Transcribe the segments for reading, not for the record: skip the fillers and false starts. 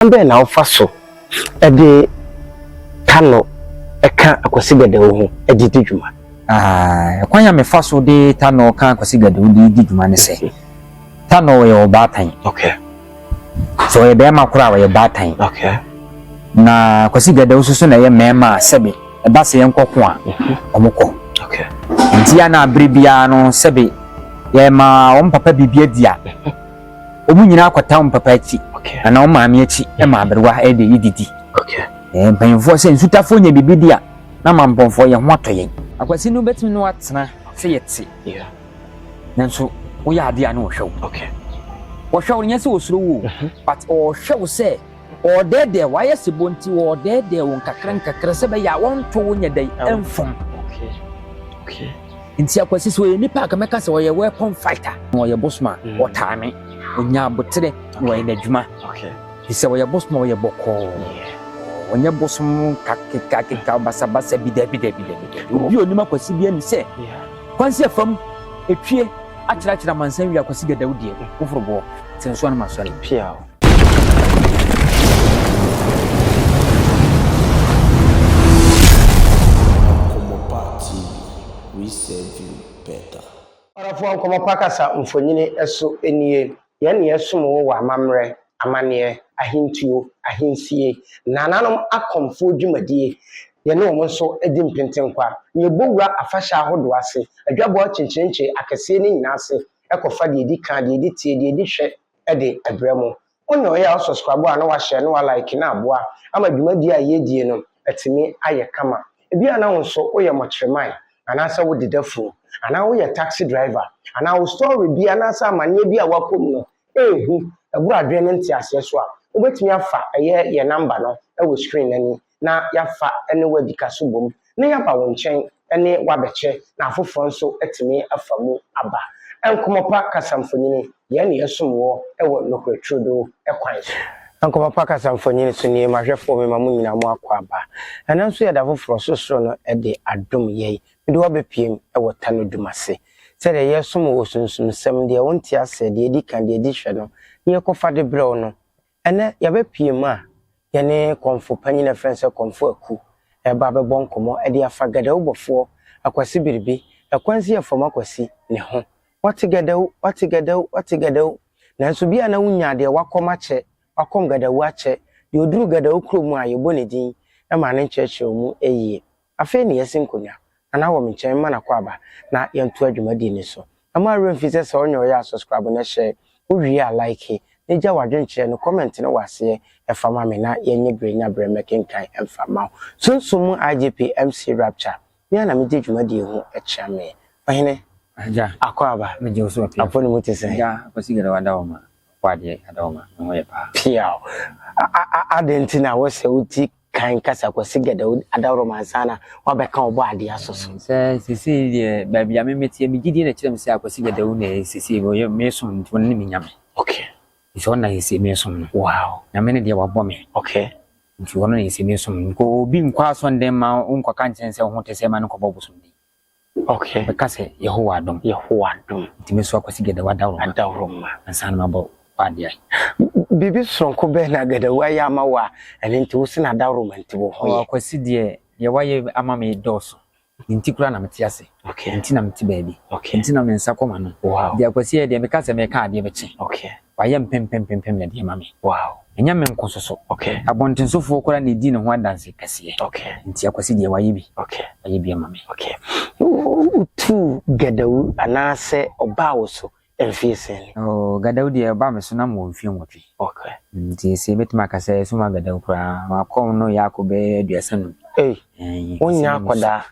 ambe na ofa so e de tano e kan Akwasi Gadawu ho e de dwuma kwan ya me fa so de tano kan Akwasi Gadawu de dwuma ne se tano ye obatan okay so ye be makura ye batan okay na Akwasi Gadawu so na ye mema sebe e ba se yenkoko a omukọ okay ntia na bribia no sebe ye ma on papa bibia dia omu nyina akwata on papa achi okay na on maami achi e ma berwa e de ididi okay mpanfo se nsutafo nya bibidia na mamponfo ye ho atoyen Akwasi no betimi no atena se yete yeah nanso wo ya ade anu hwew okay wo hwew nya se osuro wo but o hwew se o dede wa ye se bonti wo dede won kakran se be ya won to wo nya dai enfom okay okay nti Akwasi so ye nipa ka meka se wo ye weapon fighter wo ye bosman wo taame onya abotre wo ye nadwuma okay se wo ye bosman wo ye bokko onye bosom kakeka basa bida obi onima Akwasi bia ni se kwanse fam etwie akyerachira mansan wi Akwasi Gadawu die oforobo senso na masori pia we serve you better. Arafo ankomo pakasa mfonyini eso enie ye ne yesom wo wa amamre amane ahintuo ahinsie nananom akomfo dwumadie ye ne wo so edi mpentenkwa ye bowura afahya ahodo ase adwabo chinchinche akase ne nyina ase ekofa de edi kan de edi tie de edi hwe ede abramo onno ya subscribe a na wa share na wa like na aboa ama dwumadie a ye die no etimi aye kama ebi ana wo so wo ye mochreman anasa wo dedafu ana wo ye taxi driver ana wo story bi anasa amane bi a wakom no ehu eburu adwe ne ntiase so a obetumi afa ye number no e wo screen nani na yafa ene wadika so bom na yaba wo nchen ene wabeche na afofo nso etimi afa mu aba enkomopa kasamfonyini ye ne yesom wo e wo nokretrodo ekwan so enkomopa kasamfonyini so ni mahwefo me mamu nyina mu akwa aba enanso ye da foforo so no e de adom ye de wabepiem e wo tano dumase se de yesom wo sunsun sem de wonti ase de edi kan de edi hwe no ye kofa de brew no ene yabepiem a ye ne konfo panyina friends konfo aku e ba be bon komo e de afa Gadawu bofo Akwasi biribi e kwansi ye fom Akwasi ne ho wati Gadawu nanso bia na wunya de wakoma che wakom Gadawu ache de oduru Gadawu kromu a yebo ne din e ma ne ncheche mu eyie afa ne yesinkonya ana wo menchen ma na kwaba na yentu adwumadi ni so ama remfise se onyo ya subscribe na share owie a like ne ja wadwenche no comment na wase e fama me na yenye brenya bremekin kan emfama sunsumu IGP MC Rapture me na me de dwumadi ho e chia me ohene aja akwaba me je so pia afoni mutese ja Akwasi Gadawu adawoma kwade adawoma no ye pa pia adentina wo se uti kan kasa Akwasi Gadawu adawroma sana wabeka obo ade asoso se sisi de baby ya memetie me gidi na kirem se Akwasi Gadawu na sisi bo ye mesom ntwon ne menyame okay so na yesi mesom wow na me ne de wabɔ me okay nti wono na yesi mesom ko obi nkwa so ndem ma unkwa kan chense ho te se ma no ko bobusom di okay beka se Yehowa adom nti me so Akwasi Gadawu adawroma ansa na mabɔ kwade ai bibi sonko be na Gadawu ya mawa ene nti wo sina adawroma nti wo ho Akwasi de ye waye ama me doso nti kura na meti ase okay nti na meti baabi okay nti na me nsa koma no wow de Akwasi de me ka se me ka ade be chi okay waye pem na de ma me wow enya me nkososo okay abontensofo kura na di ne ho adanse kase okay nti Akwasi de waye bi okay waye bi ma me okay tu Gadawu anase oba wo so emfiese Gadawu de ba me so na mo mfie nwotwe okay nti se betima ka se so ma Gadawu kura akom no Yakobe aduasanu onya akoda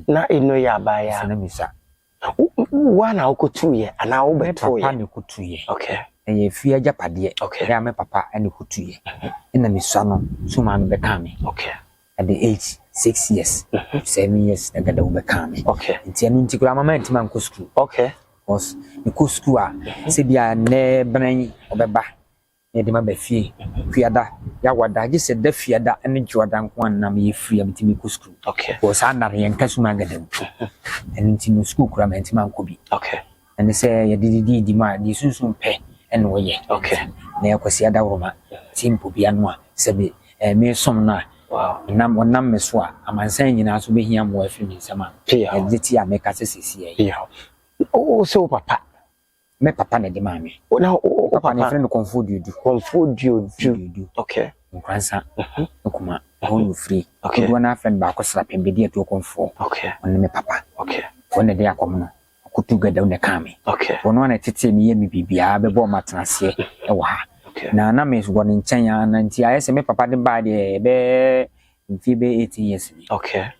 na eno ya ba ya na misa wana okotu ye ana wo beto ye papa ne kutu ye okay ye fi ajapade okay ya me papa ene kutu ye ina misa no so ma me beka me okay at the age 6 years 7 years na Gadawu beka me okay nti anu nti kura mama ntima nko school okay cause me ko school a se bia ne bran obeba ne de ma ba fie fiada ya wada gi se da fiada ene joda nko anam ye free am timi ko school okay ko sa na yen kasu ma Gadawu ene nti no school kura ma ntima nko bi okay ene se ye di ma di sunsun pe ene wo ye okay na yakwasi adawroma timpo bia no a sebe me som na nam wonam me so a amansan nyina so behia mo afiri mi nsama e de ti a me ka sesesi e o so papa me papa na de mame na o papa ne friend confodudu okay nkransa nkuma on free do na friend ba ko sra pembedi ato konfo okay on me papa okay wona de akom no kutu gada na kame okay wono na tete me yemi bibia be bo matenase e wo ha na me so woni nchen ya na nti ayese me papa de ba de be nti be 18 years okay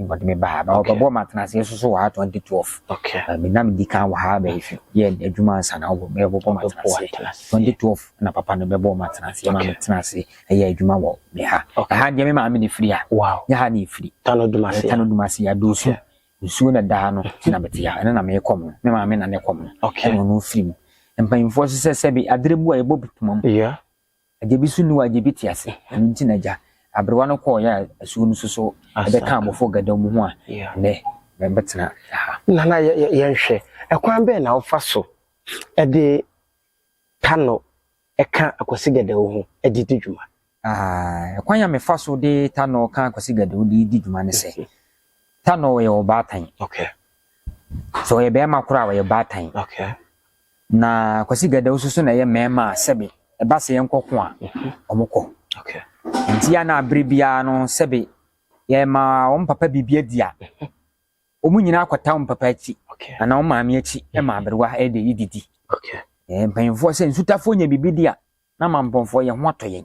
but me ba bo matenase so wa 2012 okay me na me dika wa ha be fi ye adwuma sana wo be bo matenase 2012 na papa no be bo matenase ma matenase ye adwuma wo me ha ha de me ma me de free a wow ya ha ni free tano dumasi ya dosu nsuo na daa no tina betia ene na me kom me ma me na ne kom okay no free mpanyimfo se bi adrebu a yebo bitumam ajebi sunu wa ajebi tiase nti na ja abrewa no ko ya asuo no so ebe ka abofo gada mu ho a ne me betena na yenhwe ekwan be na ofa so ede tano eka akwasi gada ho ede didwuma ekwan ya me fa so de tano ka akwasi gada ho de didwuma ne se tano we obatan okay so ye be makura we obatan okay na akwasi gada ho so na ye mema sebe e ba se yenkoko a omukọ okay nti ya na abribia no sebe ye ma on papa bibia dia omu nyina akwata on papa achi okay na on maame achi e ma aberwa e de ididi okay mpanyimfo se nsutafo nya bibidia na mampomfo ye ho atoyen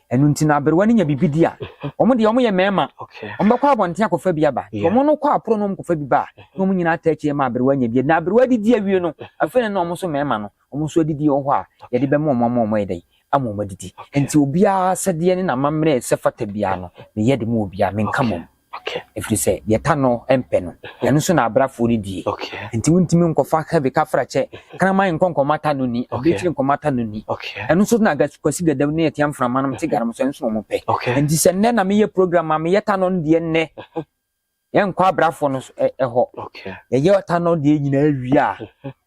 enu nti na aberwa nya bibidia omu de omu ye mema okay ombekwa abonte akofa bia ba omu no kwa apro no mkofa bi ba na omu nyina atachi ma aberwa nya bia na aberwa didi awie no afene na omu so mema no omu so didi ho a ye de be mo edai amoma didi enti obia sede ne na mamre se fata bia no me ye de mo obia me nka mom okay efri se ye ta no empe no ye no so na abrafo ni die okay enti wuntimi nkofa ka be ka frache kana man nkonkoma no ni obetiri nkomata no ni okay eno so na kwasi gadam ne yetiam frama no mte garam so enso mo pe okay enti se ne na me ye program ma me ye ta no die ne ye nkwa abrafo no ho okay ye ta no die nyina awi a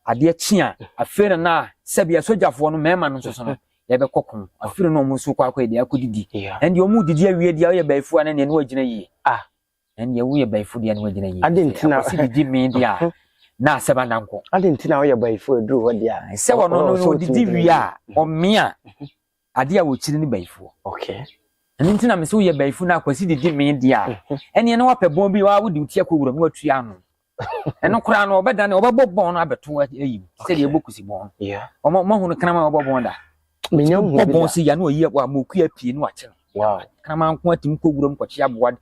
ade chi a afere na sebia sojafo no mema no so no yebe kokon afiri no musu kwa kwa dia kudidi and omu didi awie dia ye baifu ana ne no agina yi and ye wo ye baifu dia no agina yi adentina si didi me dia na seba nanko adentina wo ye baifu eduru ho dia se wono no didi wi a o mea ade a wo chiri ni baifu okay adentina me se wo ye baifu na kwasi didi me dia ene ne wapebon bi wa wo di utia kowura mu atu ano eno kura no obeda ne obebobon no abeto ayi se de ebokusi bon mo hunu kana ma obobon da menyam bobon si ya no oyi wa moku apie no ache wow kana ma nko atim kogurom kwachi aboa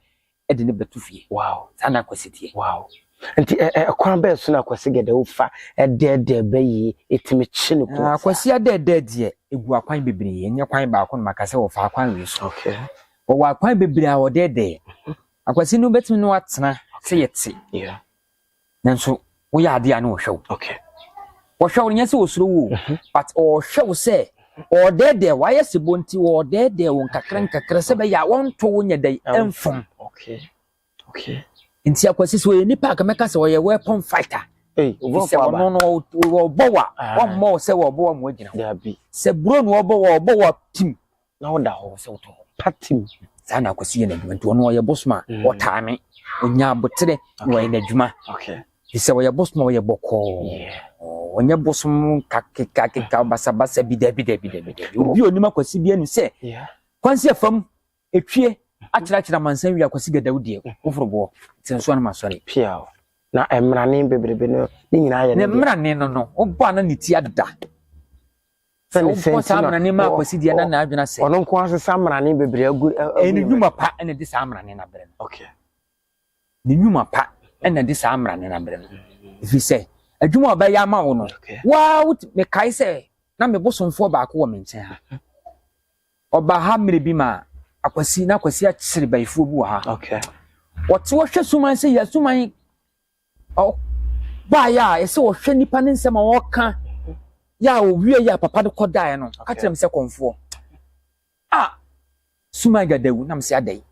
e de ne betu fie wow sana kwasitie wow nti kwan be so na kwasi gede ufa de bayi etimi chi ne ko kwasi de de egu akwan bebre enye kwan ba akon makase wo fa akwan wi so okay wo akwan bebre a wo de akwasi no betimi no atena se yeti nanso wo ya ade a no hwew okay wo hwew nya se wo suro wo but o hwew se o de why sebonti o de won kakra se be ya won to wonya dai enfom okay nti akwasi so ye nipa ka meka se wo ye weapon fighter wo se no wo bowa wo mo se wo bowa mo agina da bi se bro no wo bowa team na wo da ho se wo to patim sana akwasi ye na dwuma nti wo ye bosma wo taame onya abotere wo ye na dwuma okay se wo ye bosma wo ye boko onye bosom kakeka basa bi da obi onima kwasi bia ni se kwansi afam etwie akira mansan wi akwasi gadawudie oforobo tinso na masori pia na emrane bebrebe no ni nyina ye ne emrane no obo na niti adada se emrane ma akwasi dia na adwena se ono nko asesa emrane bebre agu eni nyuma pa ena di sa emrane na bere okay ni nyuma pa ena di sa emrane na bere ifi se adwuma ba ya ma wo no wa me kai se na me bosomfo ba ko wo me nchen ha oba ha mere bi ma akwasi na akwasi a kyere baifo bu ha okay wote wo hwe suman se ya suman o ba ya ese wo hwe nipa ne nsema wo ka ya o wie ya papa de kodae no ka kyerem se konfo suman gadawu na me se adai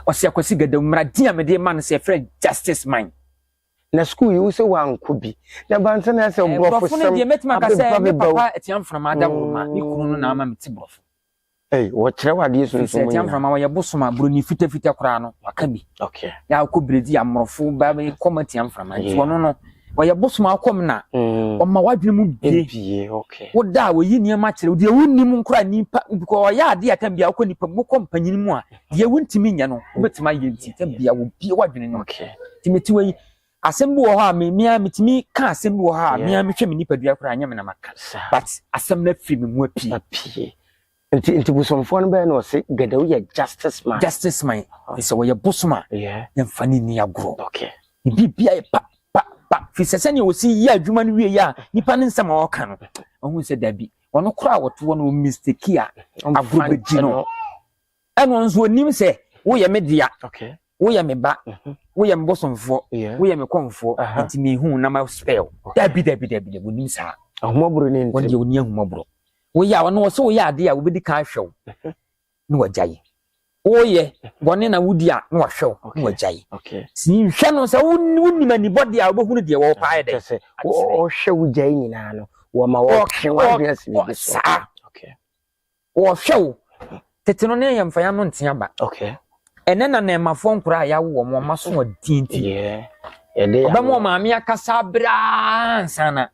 o se akwasi gadawu mra dia me de man se frɛ justice man na school you say wan ko bi na banse na say brofo sem de metima ka say me papa etiam from adawoma ni kunu na ama meti brofo wo kire wade so so etiam from wa ye bosoma broni fita kora no aka bi okay ya ko bredi amrofo ba be komatiam from anti wono no wa ye bosoma akom na o ma wadwene mu bie okay wo da wo yi niam kire de wonnim nkora nipa because ya ade atam bia ko nipa mo kompanyin mu a de wontimi nya no obetima ye nti tam bia wo bie wadwene no okay timeti we asem bi wo ha me mitimi ka asem bi wo ha me hwɛ me nipa dua kora anya me na maka but asem na fi me mu apie nti busomfo no be no se gadaw ye justice man so wo ye bosoma yeah mfani ni agro okay bibia ye pa fi sese ne wo si ya adwuma no wie ya nipa ne nsɛm a wɔka no ɔhu sɛ dabi ɔno kora wɔto wɔ no mistake a agro bɛgyi no ɛno nso onim sɛ wo ye me dia okay wo ye me ba wo ye mbosomfo wo ye me komfo nti me hu na ma spell dabi wonim saa ahomabro ne nti wonde woni ahomabro wo ya wono so wo ya ade a wo bedi ka hwew no wajaye wo ye bone na wudi a no wahwew no wajaye okay si hwe no so wonnim ani body a wo behunu de wo paa de wo hwe wo jaye nyina no wo ma wo hwe wa de asibi so okay wo hwew tete no ne yemfa ya no ntia ba okay ene na na mafo nkura ya wo mo maso dinti yeah de ba mo maami akasa bra sana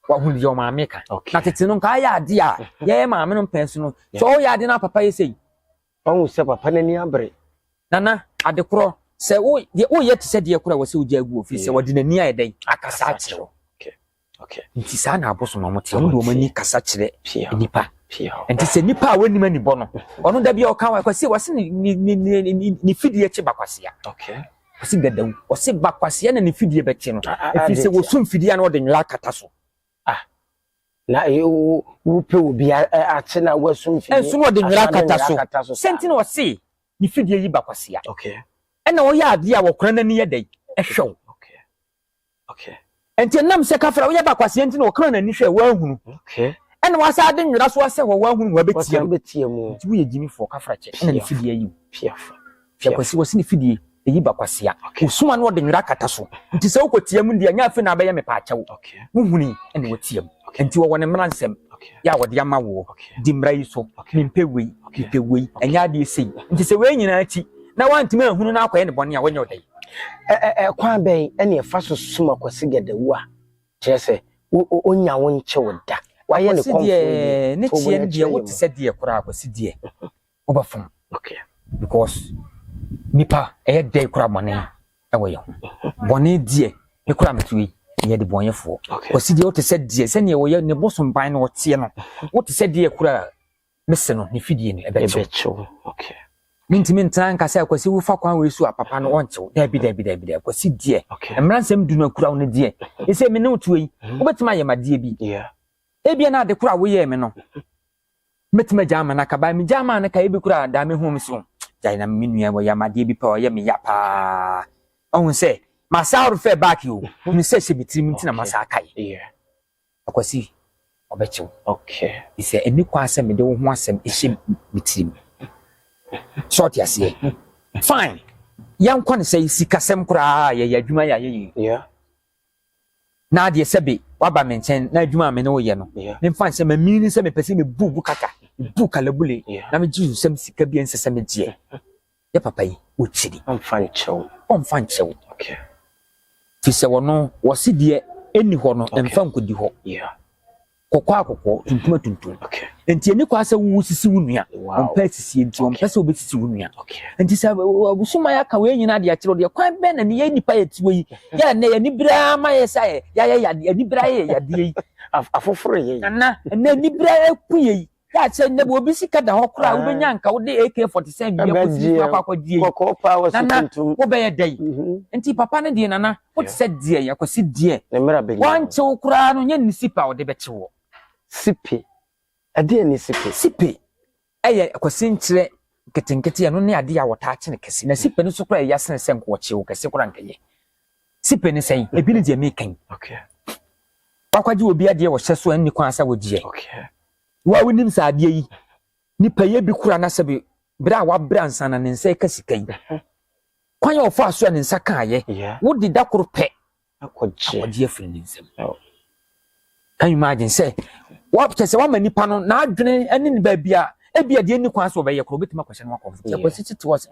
wa hu yo maami ka na tete no ka ya ade a ye maami no penso no so ya ade na papa yesei on se papa na ni abre nana ade kro se wo ye te se de kro wo se uja agu ofi se wode nani aye den akasa akiro okay nti sa na aboso no mote ndo mani kasa kire nipa pia nti se nipa a wani mani bo no ono da bia o kan wa kwase wase ni fidie che bakwase okay wase gadaw wase bakwase na ni fidie be che no efi se wo sum fidie na wode nwla kata so na wo pe obi ate na wasum fidie enso no wode nwla kata so senti na wase ni fidie yi bakwase okay ena wo ya ade a wo kora na ni yedai ehwew okay enti nam se kafra wo ya bakwase enti na wo kora na ni hwe wa hunu okay ena wasa ade nwra so wase wo wa hunu wa betie mu nti wo ye jimi fo kafra che ena ni fidie yi piafo kwasi wase ni fidie eyi bakwase usuma no de nwra kata so nti se wo kotie mu ndi anya afi na abaye me pa achew wuhuni ena wo tie mu nti wo ne mransem ya wo de ama wo di mra yi so nimpewei enya ade sei nti se we nyina achi na wantime ahunu na akwaye ne bone a wonya odai kwa ben ene fa so suma kwasi gadawu a kyerese onya wo nche da waye ne komfo ne tie die wo tse die kura kwasi die obafom okay because nipa dey kura bone ewo bone die e kura metui ye de bonyefo kwasi die wo tse die se ne wo ye ne bosom ban no tie no wo tse die kura mese no ne fidie ne ebecho okay mintimi ntran ka say kwasi wo fa kwan we su apapa no onchew dabi kwasi die emransem du na kura wo ne die ese me ne otuyi wo betima ye madie bi ebia na de kura wo ye me no metima jama na ka ba mi jama na ka ebi kura da me hom so jai na me nua wo ya madie bi pa ye me ya pa ohun se masaru fe back you ni se se bitimi ntina masaka ye akwasi obechew okay ise eni kwa asem de wo ho asem ehye bitimi short yase fine yan kwan say sikasem kura ya adwuma ya ye na de sebe waba menchen na adwuma me no ye no me fan se ma mini se me pese me bubu kaka buka labule na me jisu sem sika bi ense se me gie ya papa yi o chiri on fan chew okay ti se wono wose de eni ho no emfa nkodi ho kokwa tuntum okay enti eni kwa se wu sisi wunua on pa sisi enti on pa se obesisi wunua enti se busuma ya ka we nyina de akiro de kwan be na ne ye nipa yeti we ya ne ye ni bra ma ye sa ya ni bra ye ya de afoforo ye na ni bra ku ye ya se ne bo bisi ka da ho kra wo benya nka wo de AK47 bi akosi akwa die kokopa wo sikuntum wo be ye dai enti papa ne de nana wo ti se die ya kwasi die ne mera be wan che kra no nya ni sipa wo de be che wo sipe ade ni sipe eye kwasi nkyere ketenkete ya no ne ade ya wota kye ne kese na sipe no so kra ya sene senko wo kye wo kese kra nkaye sipe ne sei ebi ne de mekan okay wakwaji obi ade wo hye so anni kwan sa wo die okay wa wonim sa ade yi nipa ye bi kura na sebe bra wa bra nsa na ne nsa ka sikai kwan ya ofo aso ne nsa kan ye wo di dakoro pe akɔgye afiri ne nsam can you imagine say what say wa manipa no na adwene ene ne ba bia ebia de ni kwan so be ye kro betima kwahye no akɔfo ya kwasi tete was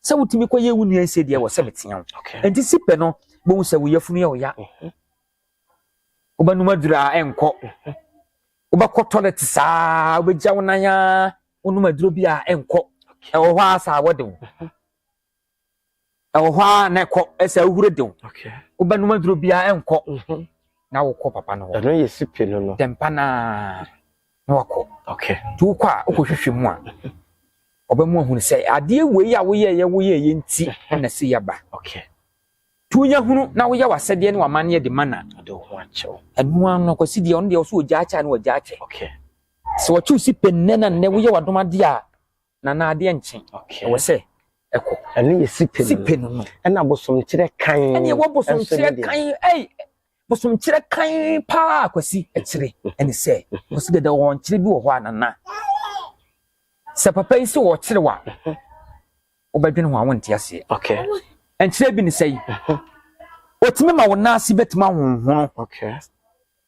sɛ wutimi kɔ ye wu nua sɛ de wɔ sɛ betia enti sipe no bo sɛ wo yafunu ye wo ya obanuma dura enkɔ obakɔ toilet saa obegya wo nan ya onuma duro bia enkɔ ɛwɔ hɔ asa wode wo ɛwɔ hɔ na ɛkɔ ɛsɛ uhuru de wo obanuma duro bia enkɔ na wo kɔ papa no ɛno yɛ sipe no tempa na wakɔ tu kɔ a okɔhwehwɛ mu a ɔbɛmu ahunu sɛ adeɛ wei a woyɛ nti na se yaba tu nya hunu na woyɛ wasɛdeɛ ne wamane de mana de ho akyɛw ɛno ano kɔsi deɛ ɔno deɛ ɔso ogyaakya ne ogyaakye sɛ wɔkyew si penne na ne woyɛ wadomade a na adeɛ nkye ɛwɔ sɛ ɛkɔ ɛno yɛ sipe no ɛna bosom kyerɛ kan ɛne ɛwɔ bosom kyerɛ kan bosom kyerɛ kan pa kwasi ɛkyerɛ ɛne sɛ kwasi deda wɔn kyerɛ bi wɔ hɔ anana sɛ papa yi sɛ wɔ kyerɛ wa wobɛdwene ho a wonte ase ɛnkyerɛ bi ne sɛ yi otimi ma wo naase betima honhono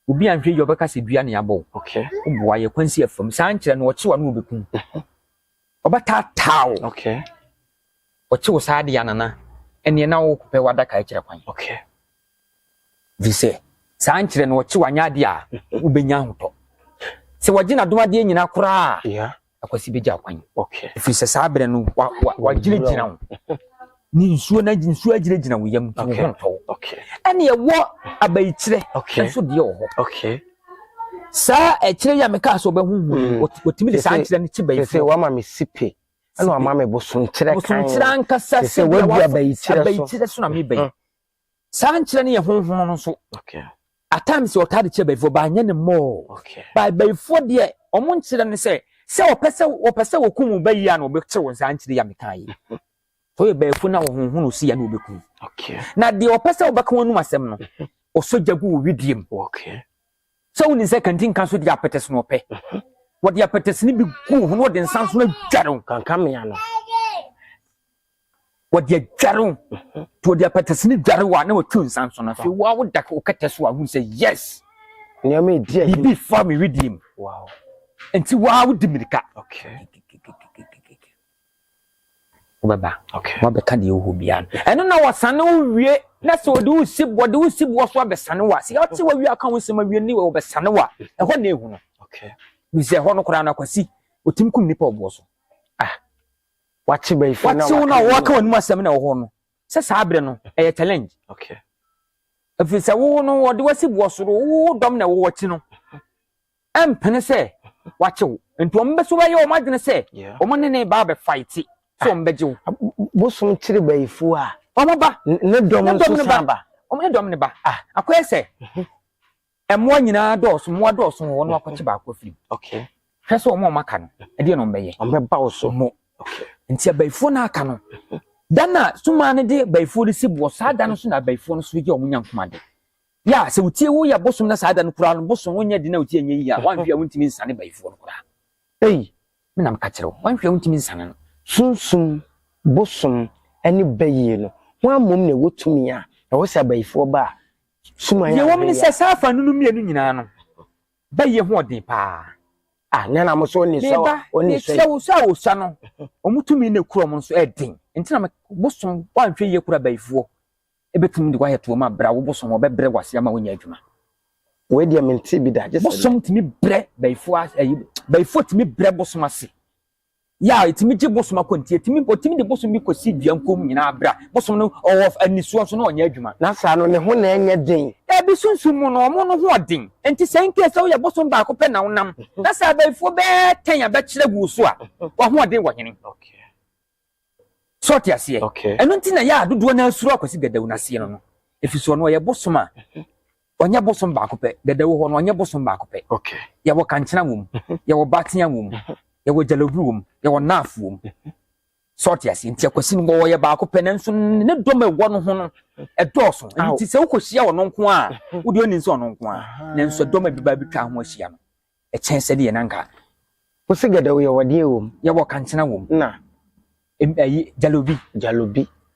obi anhwɛ yi ɔbɛka sɛ dua ne yabɔ woboa yɛ kwansi afam saa nkyerɛ no wɔkyewa no wobɛkum ɔbɛtaataaw ɔkyewo saa de anana ɛneɛ na wokɔpɛ wadaka kyerɛ kwan vise saa nkyerɛ no wɔkyewa anyade a wobɛnya ahotɔ sɛ wɔgye na domadeɛ nyina koraa akwasi bɛgya kwan ɛfiri sɛ saa berɛ no wagyinagyina wo ni nsuo agyinagyina wo yam to ho ntɔ ɛne ɛwɔ abayikyerɛ nso deɛ wɔ hɔ saa ɛkyerɛ yi a meka sɛ ɔbɛhuhu ɔtumi de saa nkyerɛ no kyi bayi sɛ wama me sipe ɛna wama me bosom kyerɛ ankasa sɛ wadu abayikyerɛ so na mebayi saa nkyerɛ no yɛ honhom no nso atam sɛ ɔtade kyerɛ bayifoɔ baanyɛ ne mmɔɔ bayifoɔ deɛ ɔmo nkyerɛ no sɛ wɔpɛ sɛ wɔkum bayi a na wɔbɛkyerɛ wɔn saa nkyerɛ yi a meka yi so yɛ bayifoɔ na wɔhonhom no si ya na wɔbɛkum na deɛ ɔpɛ sɛ wɔbɛka wɔn num asɛm no ɔsɔ gya gu wɔ widiem sɛ woni sɛ kantin ka so de apɛtɛs no ɔpɛ wɔde apɛtɛs no bi gu ho na wɔde nsa so no adware kankamea no wɔde adware to wɔde apɛtɛs no dware wa na wɔtwe nsa so no afei wa wo da wokɛtɛ so a hu sɛ yes nneɛma edi ayi bi fa me widiem enti wa wo di mirika wobɛba wabɛka deɛ wohɔ bia no ɛno na wɔsane wo wie na sɛ wɔde wo si boɔ so abɛsane wo a sɛ yɛwote wawie aka wo nsɛm awie ne wɔbɛsane wo a ɛhɔ na ɛhu no bisɛ ɛhɔ no koraa no akwasi ɔtumi kum nnipa ɔboɔ so wakye bayifo na wakye wo na wɔka w'anim asɛm na ɛwɔ hɔ no sɛ saa berɛ no ɛyɛ challenge ɛfiri sɛ wo no wɔde wasi boɔ so wo dɔm na ɛwɔ wakyi no ɛmpene sɛ wakye wo nti ɔmo bɛso bɛyɛ ɔmo adwene sɛ ɔmo ne ba bɛfight so mbɛgye wo bosom kyerɛ bayifo a ɔmo ba ne dɔm nso samba ɔmo ne dɔm ne ba akɔyɛ sɛ ɛmoa nyinaa dɔɔso moa dɔɔso wɔ no akɔkye baako afiri hwɛ sɛ ɔmo aka no ɛdeɛ no mbɛyɛ ɔmbɛba wo so mo nti bayifo no aka no dana suma ne de bayifo de si boɔ saa da no so na bayifo no so yɛ ɔmo nyankomade ya sɛ wotie wo yɛ bosom na saa da no koraa no bosom wo nyɛ de na wotie nyɛ yi a wanhwɛ wontimi nsane bayifo no koraa me na meka kyerɛ wo wanhwɛ wontimi nsane no sunsum bosom ani bayi no ho amom na wotumi a ɛwɔ sɛ bayifo ba suma ya ye wɔm ne sɛ saa fa no mienu nyinaa no bayi ho ɔden paa nana mo so oni so wo sa no ɔmutumi na kura mo nso ɛden nti na bosom wanhwɛ ye kura bayifo ebetumi de wayɛ to ma bra wo bosom ɔbɛbrɛ wase ama wonya adwuma we dia mente bi da bosom tumi brɛ bayifo tumi brɛ bosom ase ya etimi gye bosom akonti etimi de bosom bi kosi duankom nyina bra bosom no ɔwɔ anisuo so na ɔnya adwuma na saa no ne ho na enye den bi sunsun mu no ɔmo no ho ɔden enti sɛ nke sɛ wo yɛ bosom baako pɛ na wonam na saa bayifo bɛ tanya bɛ kyerɛ gu so a wo ho ɔden wɔ hene so te ase ɛno nti na ya dodo na asuro akwasi gadawu na ase no efiso no ɔyɛ bosom a ɔnyɛ bosom baako pɛ gadawu hɔ no ɔnyɛ bosom baako pɛ yɛ wɔ kankyena wom yɛ wɔ batea wom yɛ wɔ jalobi wom yɛ wɔ naaf wom so te ase nti akwasi no wɔyɛ baako pɛ nanso ne dɔm ɛwɔ no ho no ɛdɔɔso nti sɛ wokɔhyia wɔ no nko a wode oni nso ɔno nko a nanso dɔm bi ba bi twa ho ahyia no ɛkyɛn sɛ deɛ nanka wo se gadawu yɛ wɔde wom yɛ wɔ kankyena wom na jalobi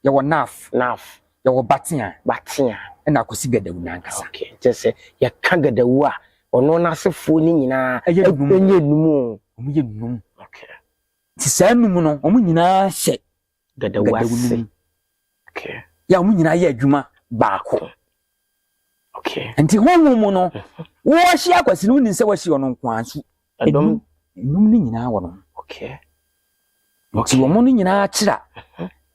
yɛ wɔ naaf yɛwɔ batea batea ɛna akosi gadawu nankasa okay just ya ka gadawu a ono na asefo ni nyinaa enye numu ɔmo yɛ num okay ti saa num no ɔmo nyinaa hyɛ gadawu ase okay ya ɔmo nyinaa yɛ adwuma baako okay nti honhom mu no wo hye akwasi no nim sɛ wo hye ɔno nko anso num ni nyinaa wɔ no okay nti wo mo no nyinaa kyira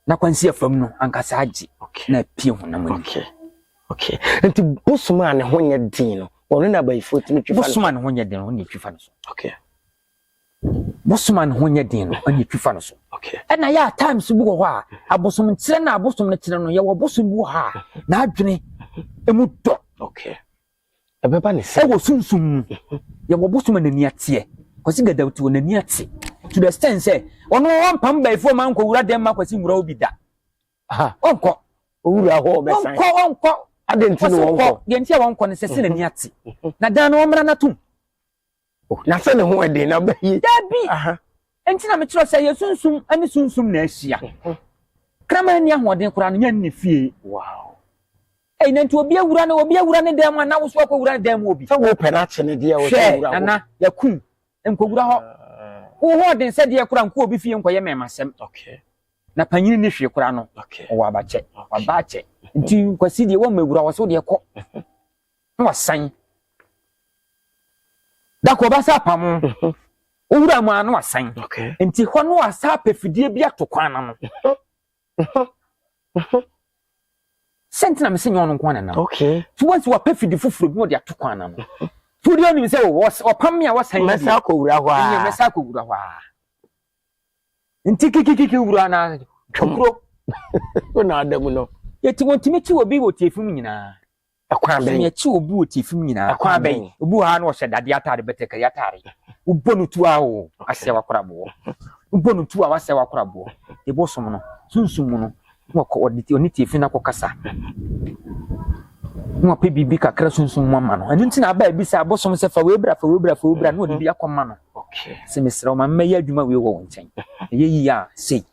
na kwansi afam no ankasa agye na pie honam ni okay okay nti bosom a ne ho nyɛ din no ɔno na bayifo timi twifa bosom a ne ho nyɛ din no ne twifa no so okay bosom a ne ho nyɛ din no ne twifa no so okay ɛna yɛ times bi wɔ hɔ a abosom kyerɛ na abosom no kyerɛ no yɛ wɔ bosom bi wɔ hɔ a na adwene emu dɔ okay ɛbɛba ne sɛ ɛwɔ sunsum mu yɛ wɔ bosom na ni ateɛ kwasi gadawti wɔ nani ate to the extent sɛ ɔno ɔmpam bayifo ma nkɔ wura dem ma kwasi nwura obi da aha ɔnkɔ owura hɔ ɔbɛsan ɔnkɔ adenti no wɔnkɔ deɛ ntia wɔnkɔ ne sɛ sɛ nani ate na dan no ɔmmra natom na sɛ ne ho ɛde na bɛyi dabi aha enti na mekyerɛ sɛ yɛ sunsum ani sunsum na ahyia krama ni ahoɔden kora no nya ne fie wow ɛyi na nti obi awura ne dan mu na wo so akɔ wura ne dan mu obi sɛ wo pɛ na kye ne deɛ wo hwɛ wura nana yakum nkɔwura hɔ wo ho den sɛ deɛ kora nkɔ obi fie nkɔyɛ mɛmasɛm okay na panyin ne hwe kora no okay ɔwɔ abakyɛ ɔbaakyɛ nti kwasi deɛ wɔ mawura wɔ so deɛ kɔ na wasan da kɔ basa pam owura mu ana wasan okay nti hɔ no asa pefidie bi ato kwan na no sentina me senyo no nko na na okay so once wa pefidi fufuro bi wo de ato kwan na no fudi oni me sɛ wo pam me a wasan mɛsa akɔwura hɔ a mɛsa akɔwura hɔ a nti kikikiki wura na twokro ona adamu no yɛti wontimi kyi obi wɔ tiefum nyinaa akwan bɛn yɛ kyi obi wɔ tiefum nyinaa akwan bɛn obi ha na ɔhyɛ dade atade bɛtɛkari atare ubɔ no tu a o asɛ wakorabo ubɔ no tu a wasɛ wakorabo e bosom no sunsum no wɔkɔ ɔde oni tiefum na kɔkasa mo apɛ bibi kakra sunsum mo ma no ɛno nti na aba bi sɛ abosom sɛ fa webra na ɔde bi akɔma no okay sɛ mesrɛ ma mmɛyɛ adwuma wei wɔ wo nkyɛn ɛyɛ yi a sei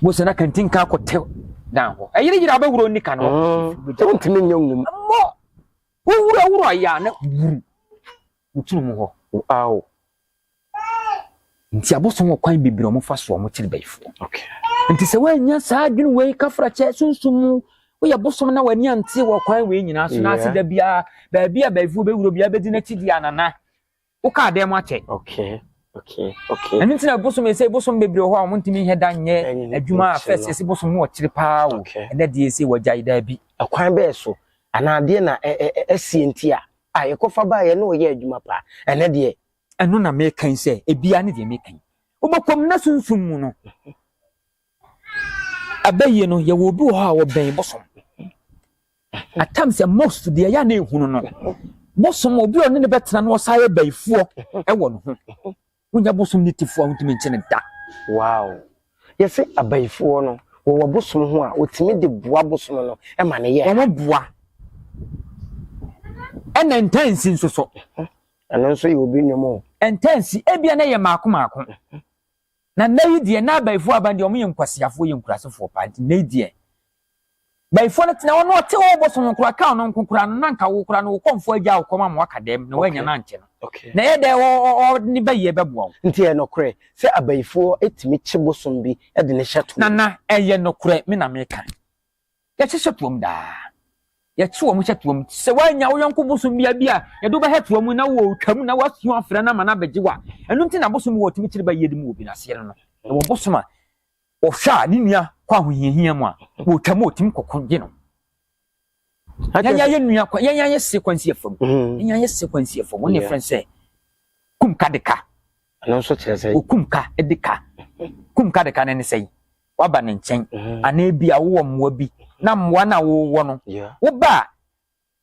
mo sɛ na kantin ka akɔtɛ dan hɔ ɛyere yira abɛwuro nika no sɛ wontimi nyɛ ngum mo wuro ya na wuru wotunu mu hɔ aw nti abosom wɔ kwan bibiri ɔmo fa so ɔmo kyere bayifo okay nti sɛ wanya saa adwene wei kafra kyɛ sunsum mu woyɛ bosom na wani ante wɔ kwan wei nyina so na ase da bia baabi a bayifo bɛwuro bia bɛdi n'akyi di anana wo ka dɛm akyɛ okay ɛno nti na bosom ɛsɛ bosom bebiri hɔ a ɔmo ntimi hɛ da nyɛ adwuma a fɛs ɛsɛ bosom no wɔkyere paa wo ɛnɛ deɛ ɛsɛ wɔgya da bi akwan bɛɛ so anadeɛ na ɛsie nti a yɛkɔfa ba yɛ na ɔyɛ adwuma paa ɛnɛ deɛ ɛno na mekan sɛ ebia ne deɛ mekan wobɛkɔm na sunsum mu no abayie no yɛwɔ obi wɔ hɔ a wɔbɛn bosom atam sɛ most deɛ yɛ na ehunu no bosom obi ɔne ne bɛtena no ɔsa yɛ bayifoɔ ɛwɔ no ho wonya bosom ne tifoɔ a wontumi nkyene da wow yɛsɛ abayifoɔ no wɔwɔ bosom ho a otimi de boa bosom no ɛma ne yɛ ɔmo boa ɛna ntansi nso so ɛno nso yɛ obi nnwom ntansi ebia na yɛ maako na nayi deɛ na abayifoɔ aba deɛ ɔmo yɛ nkwasiafoɔ yɛ nkurasefoɔ paa nti nayi deɛ bayifoɔ no tena ɔno ɔte wɔ bosom nkura ka ɔno nkura no nanka wo kura no wo kɔmfo agya wo kɔma mo aka dɛm na wanya na nkyɛ no okay na yɛ dɛ ɔne bayiɛ bɛboa wo nti yɛ nokorɛ sɛ abayifoɔ etimi kye bosom bi ɛde ne hyɛ to nana ɛyɛ nokorɛ me na meka yɛhyehyɛ tuom daa yɛkye wɔ mo hyɛ tuom sɛ wanya wo yɔnko bosom bia yɛde wobɛhɛ tuom na wɔtwam na wasua afrɛ na ma na bɛgye wa ɛno nti na bosom wɔ tumi kyere bayiɛ de mu obi na seɛ no ɛwɔ bosom a ɔhwɛ a ne nua kɔ ahohiahia mu a wɔtwam ɔtumi kɔkɔ gye no yɛnyɛ se kwansi afam yɛnyɛ se kwansi afam wɔn ne frɛ sɛ kum ka de ka ɛno nso kyerɛ sɛ okum ka de ka kum ka de ka ne sɛ waba ne nkyɛn ana bi a wowɔ mmoa bi na mmoa na wowɔ no wo ba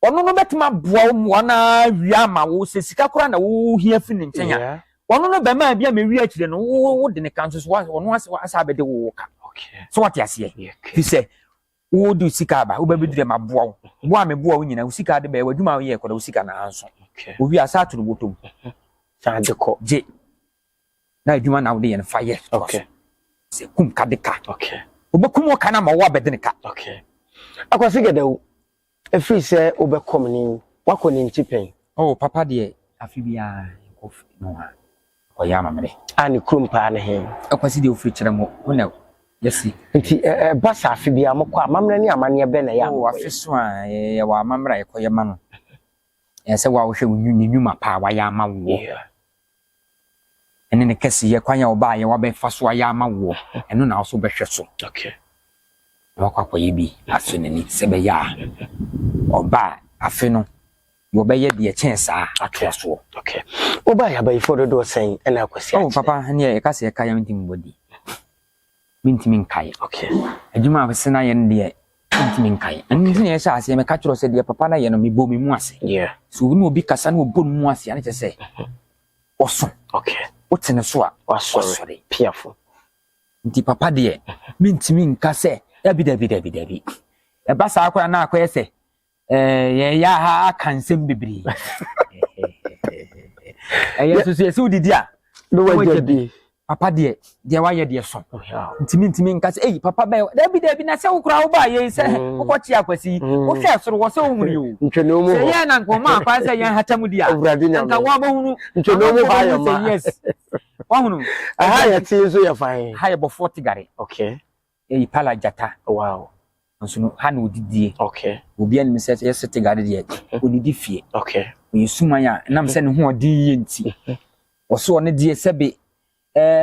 ɔno no bɛtuma boa wo mmoa na wia ma wo sɛ sika kora na wo hia fi ne nkyɛn a ɔno no bɛma bi a mewi akyire no wo de ne ka nso so ɔno asa bɛde wo ka so what aseɛ fi sɛ wo do sika ba wo bɛbɛdure ma boa wo boa me boa wo nyina wo sika de bɛ wadwuma wo yɛ kɔda wo sika na anso wo wi asa to no botom sa de kɔ je na adwuma na wo de yɛ no fa yɛ sɛ kum ka de ka wo bɛkum wo ka na ma wo abɛde ne ka Akwasi Gadawu. Efiri sɛ obɛkɔm ni wakɔ ne ntipen. Oh papa de afi bia kofi no ha. Oya mamre. Ani krumpa na he. Akwasi de ofiri kyerɛ mo. Wona yesi. Nti basa afi bia mokɔ amamre ne amane bɛ na ya. Oh afi so a ye wa amamra ekoye ma no. Sɛ wa wo hwɛ nyuma pa wa ya ma wo. Ene ne kɛse ye kwan ya oba ye wa bɛ fa so ya ma wo. Eno na so bɛhwɛ so. Okay. Wakwakoye bi aso nani sɛ bɛ ya. Oba afi no wo bɛ ye de kyɛn saa atwa so. Okay. Oba ya bai for do sen na akwasi. Oh papa ne ye kase ka ya ntim body. Mintimi nkai. Okay. Adwuma afese na ye ne de mintimi nkai. Anti ne ye sha ase me ka kyerɛ sɛ de papa na ye no me bo me mu ase. Yeah. So no obi kasa na obo mu ase ane kyerɛ sɛ oso. Okay. Wotene so a wasɔre piafo. Nti papa de mintimi nka sɛ dabi. Eba saa akwa na akwa sɛ ye ya ha aka nsɛm bebiri. So yesi udidi a no wajadi. Papa de wa ye de so. Ntimi nka sɛ papa ba dabi na sɛ wokura wo ba ye sɛ wokɔkye akwasi wo hwɛ soro wo sɛ wo hunu yo. Ntwene mu ho. Sɛ ye na nkɔma akwa sɛ ye hatam di a. Nka wo ba hunu. Ntwene mu ha ya ma. Yes. Wa hunu. Aha ya tie so ya fine. Ha ye bo 40 gare. Okay. Pala jata. Wow. Nso no ha na odidie. Okay. Obi anim sɛ ye sete gare de odidi fie. Okay. Oyi sumanya nam sɛ ne ho odi ye nti. Wo so ne die sɛ be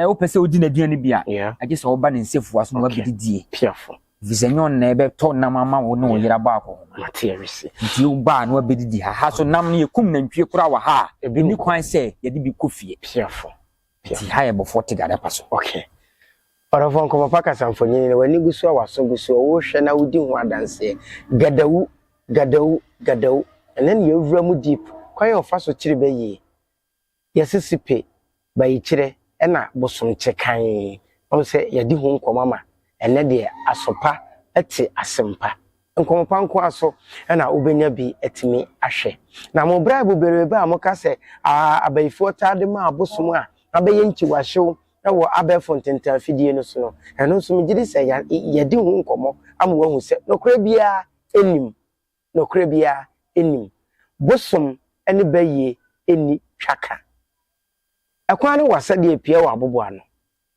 wo pese odi na duane bia age se wo ba ne nsefu aso no abididie piafo visenyon na ebe to nam ama wo no yira ba ko materialisi nti wo ba no abididi ha so nam ne yekum na ntwie kura wa ha ni kwan se ye de bi kofie piafo nti ha ye bo 40 gada paso. Okay. Orofon ko papa kasamfonyi ne wani gusu a waso gusu wo hwe na wodi ho adanse gadawu enen ye wura mu deep kwaye ofa so kire bayi yesisipe bayi kire ena bosom chekan o se yadi ho nkomama ene de asopa eti asempa nkomopa nko aso ena obenya bi etimi ahwe na mo bribe berebe a mo ka se abayifo tade ma abosom a abaye nti wahyew ewo abefo ntenta fidie no so no eno so me gidi se yadi ho nkomo amwo hu se nokra bia enim bosom ene baye eni twaka akwan ne wasade apia wa aboboa no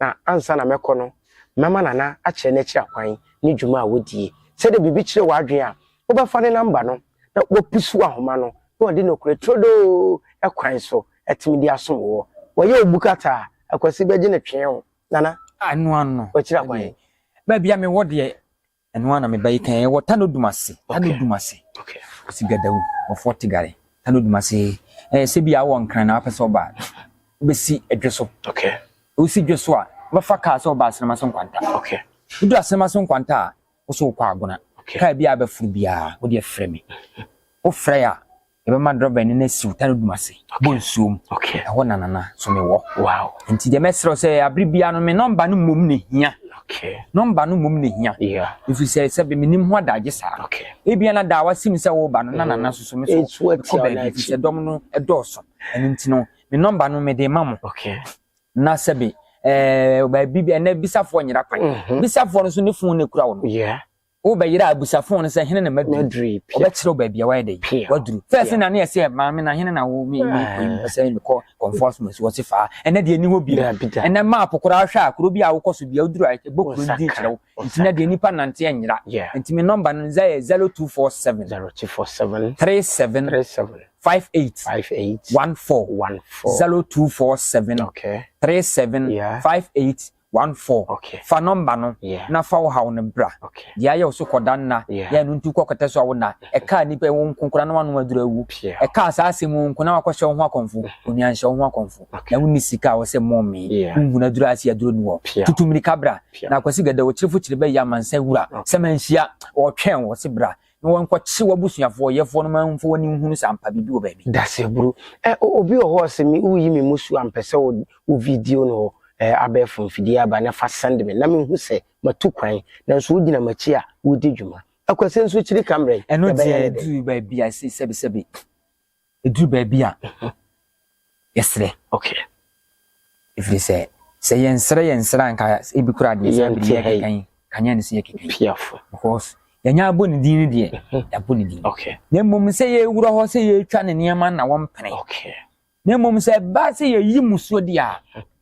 na ansa na mekọ no mama nana a kire na kire akwan ni dwuma a wodie se de bibi kire wadwen a wo ba fa ne namba no na wo pisu ahoma no na ode no kure trodo akwan so etimi di asom wo ye obukata akwasi beje ne twen ho nana anu wo kire akwan ba bia me wode anu ana me bayi kan wo tanodumase okay sigadawu wo 40 gare tanodumase se bia wo nkran na apese oba besi edweso. Okay. Osi dweso a ba fa ka so ba asema so nkwanta. Okay. Udu asema so nkwanta wo so kwa agona. Okay. Ka bia ba furu bia wo de frɛ me. Wo frɛ ya e be ma droba ni na siw tanu dumase. Bonsuom. Okay. Ho nanana so me wo. Wow. Nti de mesro se abri bia no me number no mom ne hia. Okay. Number no mom ne hia. Yeah. If you say be minim ho adage sa. Okay. E bia na da wasim se wo ba no nanana so me so. Ko ba bi se dom no edoso. Eni nti no me number no me de mamo. Okay. Na sebe ba bibia na bisafo nyira kwan. Bisafo no so ne fon ne kura wo no. Yeah. Wo ba yira abusafo no se hene na madri. Wo ba kire ba bia wa dey. Wadru. First na na yesi ma me na hene na wo me say me ko conformance wo se fa. Ena de ni ho bi. Ena map kura hwa akuro bi a wo koso bia oduru a bokuru din kire wo. Nti na de nipa nante anyira. Nti me number no 0247 37 58 14 0247 okay 37 58 14 okay fa number no na fa wo hawo ne bra ya ye so koda na ya no ntu kokota so wo na e ka nipa wo nkonkora na wanu adura wu e ka asase mu nkona wakɔhye wo ho akonfo oni anhye wo ho akonfo na woni sika wo se mommy nhuna adura ase adura nu wo tutumri kabra na akwasi gada wo kirefo kireba ya mansa wura se manhia wo twɛn wo se bra no won ko chi wabusuafo yefo no manfo woni nhunu sampa bibi wo baabi dase bro obi o ho se mi uyi mi musu ampese wo video no abefo fidie aba na fa send me na me hu se matu kwan na so wugina machi a wodi dwuma akwase nso chiri camera eno de du baabi a se sebe edu baabi a yesre okay if they say yensra nka ebi kura de se bi kan kanya ne se yake piafo because yanya aboni din de aboni din Okay. na mmom se ye wuro ho se ye twa ne niam na wo mpene Okay. na mmom se ba se ye yi muso dia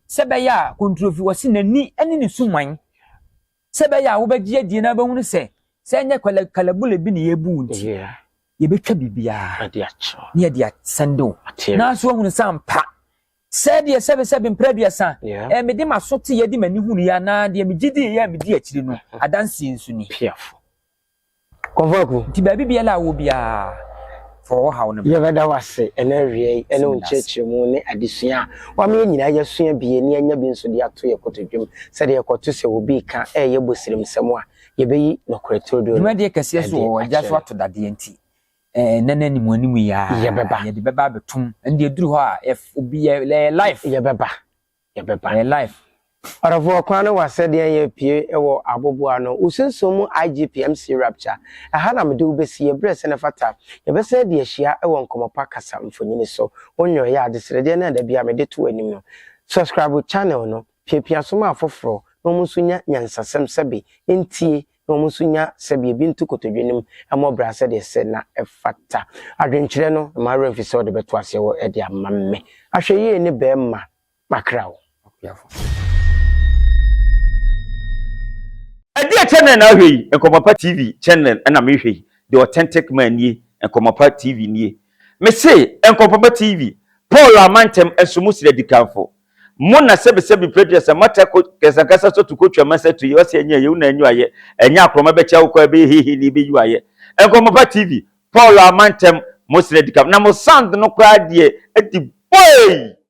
se be ya kontrofi wo se nani ane ne suman se be ya wo begye die na ba hunu se nya kalabule bi ne ye bu nti Yeah. ye betwa bibia Adiacho. ne dia sando na so hunu sampa se de sebe mpraduasa Yeah. me de masote ye de mani hunu ya na de me gidi ya me di akiri no adanse nsu ni Piafo. Konvoku. ti ba bibia la wo bia for how no Ye beda wase ene wie ene oncheche mu ne adesua wa me nyina ye sua bie ne anya bi nso de ato ye kotodwem se de ye koto se obi ka ye bosirim semo a ye beyi no koretodo dwuma de kase so wo agya so ato dade nti nana ni mu animu ya ye beba betum ende eduru ho a if obi ye life ye beba life Aravo kwana wase de ye pie ewo aboboa no usensomu IGPMC rapture aha na me de ubesi ye brese ne fata ye bese de ahia ewo nkomopa kasa mfonyini so onyo ya adesrede na da bia me de to anim no subscribe channel no pie asoma afoforo no musunya nyansasem sebe entie no musunya sebe bintu kotodwenim amo brase de se na efata adwenkyere no ma remfise de beto ase wo e de amamme ahwe ye ne be ma makrawo Adia channel na hwe Nkomopa TV channel na me hwe the authentic man ni Nkomopa TV ni me say Nkomopa TV Paul Amantem esumu sire dikanfo mo na sebe producer mata ko kesa so to kotwa masa to yo se anya ye na anyu aye anya akroma be cha ko be hihi ni be yu aye Nkomopa TV Paul Amantem mo sire dikanfo na mo sound no kwa de edi boy